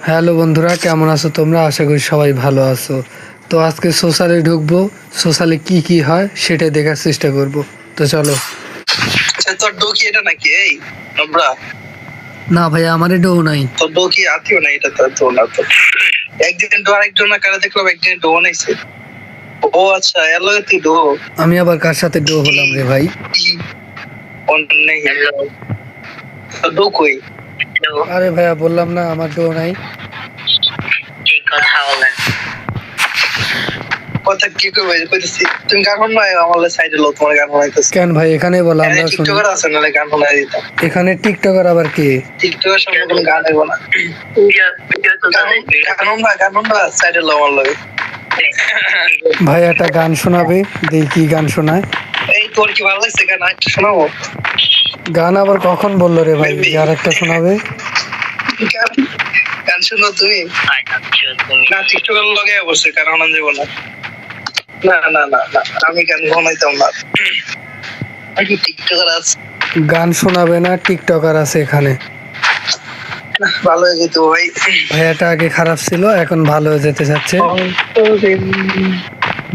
Hello বন্ধুরা, কেমন আছো তোমরা? আশা করি সবাই ভালো আছো। তো আজকে সোশ্যালে ঢুকবো, সোশ্যালে কি কি হয় সেটা দেখার চেষ্টা করব। তো চলো। তোর ডোকি এটা নাকি? এই আমরা না ভাই, আমার এটাও নাই। তোর ডোকি আতিও না, এটা তো না তো। একদিন তো আরেকজন না কারা দেখলাম, একদিন ডো বানাইছে। ও আচ্ছা, এলো তুই ডো। আমি আবার কার সাথে ডো হলাম রে ভাই? অনেক ডো কই? আরে ভাইয়া, বললাম না আমার ডো নাই। ঠিক কথা বলেন। কথা কি কইবে কইতেছি? তুমি গান বানাই আমার সাইডে লো, তোমার গান বানাইতেছ কেন ভাই? এখানে বলো, আমরা শুনি। টিকটকার আছে না, গান বানাই দিতাম। এখানে টিকটকার আবার কে? টিকটকের সামনে কোনো গান হইব না। গান সাইডে লো আমার লগে। ভাই একটা গান শোনাবে, দেখি কি গান শোনায়। এই তোর কি ভালো লাগছে গান? একটা শোনাবো। গান আবার কখন বললো রে ভাই আর একটা শোনাবে? গান শুনো তুমি না? টিকটকের লগে অবশ্যই গান শোনা যাবো না। না না না না, আমি গান শোনাইতাম না। টিকটকার আছে, গান শোনাবে না? টিকটকার আছে এখানে। ভালো হয়ে যেত ভাই। ভাইয়াটা আগে খারাপ ছিল, এখন ভালো হয়ে যেতে চাচ্ছে।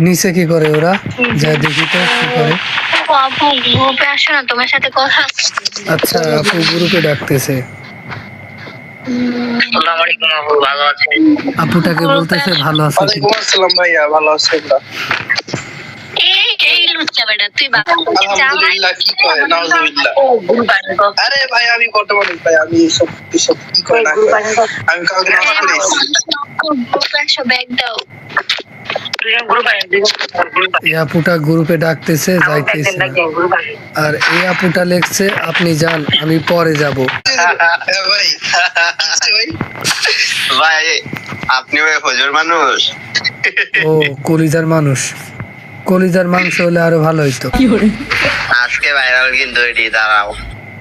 নিচে কি করে ওরা? যা দেখি তো কি করে। আপু গ্রুপে আসো না, তোমার সাথে কথা আছে। আচ্ছা, আপু গ্রুপে ডাকতেছে। ভালো আছে? আপুটাকে বলতেছে ভালো আছে কি? ওয়ালাইকুম আসসালাম ভাইয়া, ভালো আছে? এই লুচ্চা বেটা, তুই আলহামদুলিল্লাহ। কি কয়? নাউজুবিল্লাহ। আরে ভাই, আমি বর্তমানে ভাই, আমি এসব কি কয় না কয়, আমি কাউকে নামাজ পড়াইছি। ব্যাগ দাও। এই আপুটা গ্রুপে ডাকতেছে, যাইতেছে না। আর এই আপুটা লেখছে আপনি যান, আমি পরে যাব। ভাই ভাই ভাই আপনি ওই হুজুর মানুষ? ও কলিজার মানুষ। কলিজার মাংস হলে আরো ভালো হইতো। আজকে ভাইরাল কিন্তু এটি, দাঁড়াও।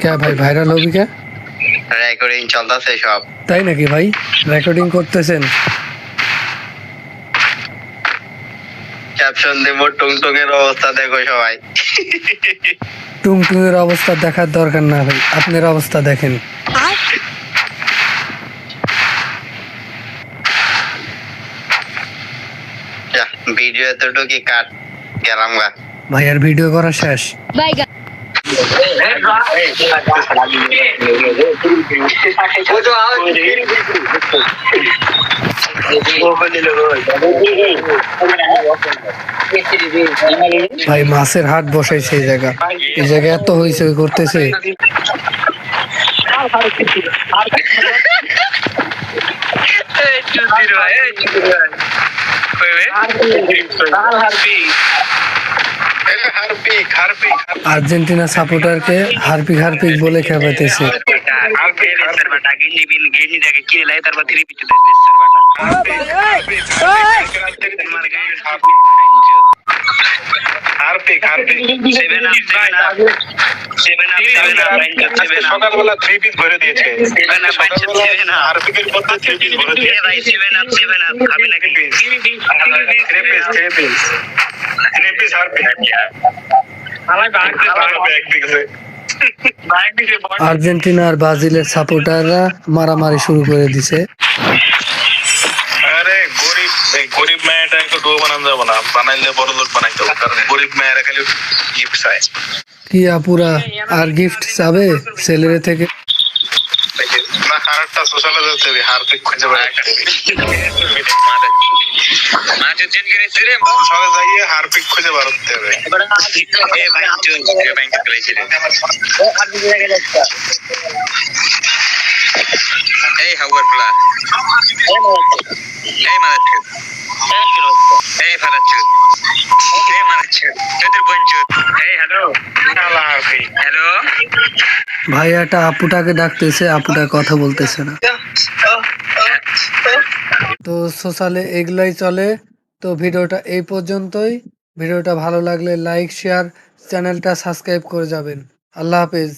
কে ভাই ভাইরাল হবি কে? রেকর্ডিং চলতেছে সব। তাই নাকি ভাই? রেকর্ডিং করতেছেন? ক্যাপশন দেব টুংটুং এর অবস্থা দেখো সবাই। টুংটুঙের অবস্থা দেখার দরকার না ভাই, আপনার অবস্থা দেখেন। ভিডিও এতটুকু কাট, গেলাম গা। ভাইয়ার ভিডিও করা শেষ। ভাই মাছের হাট বসাইছে এই জায়গা, এই জায়গা এত হয়েছে করতেছে। আর্জেন্টিনা সাপোর্টারকে হারপিক হারপিক বলে খেপাইতেছে। সকালবেলা 3 পিস ভরে দিয়েছে। আর্জেন্টিনা আর ব্রাজিলের সাপোর্টাররা মারামারি শুরু করে দিছে। আরে গরিব মেয়েটা একটু ডো বানানো যাবো না, বানাইলে বড় লোক বানাইতে হবে, কারণ গরিব মেয়েরা খালি গিফট চায়। কি আপুরা আর গিফট চাবে ছেলের থেকে? না, হারটা সোশ্যালে যাচ্ছে, হারপিক খুঁজে বেড়ায় সবাই যাইয়ে হারপিক খুঁজে বেড়াতে হবে। এই হাওয়ার প্লা, এই মাদারচোদ, এই ফাদারচোদ, এই মাদারচোদ, তোদের বোনচোদ। এই হ্যালো হ্যালো। ভাইয়াটা আপুটাকে ডাকতেছে, আপুটা কথা বলতেছে না। তো সোশ্যালে এগুলাই চলে। তো ভিডিওটা এই পর্যন্তই। ভিডিওটা ভালো লাগলে লাইক শেয়ার, চ্যানেলটা সাবস্ক্রাইব করে যাবেন। আল্লাহ হাফেজ।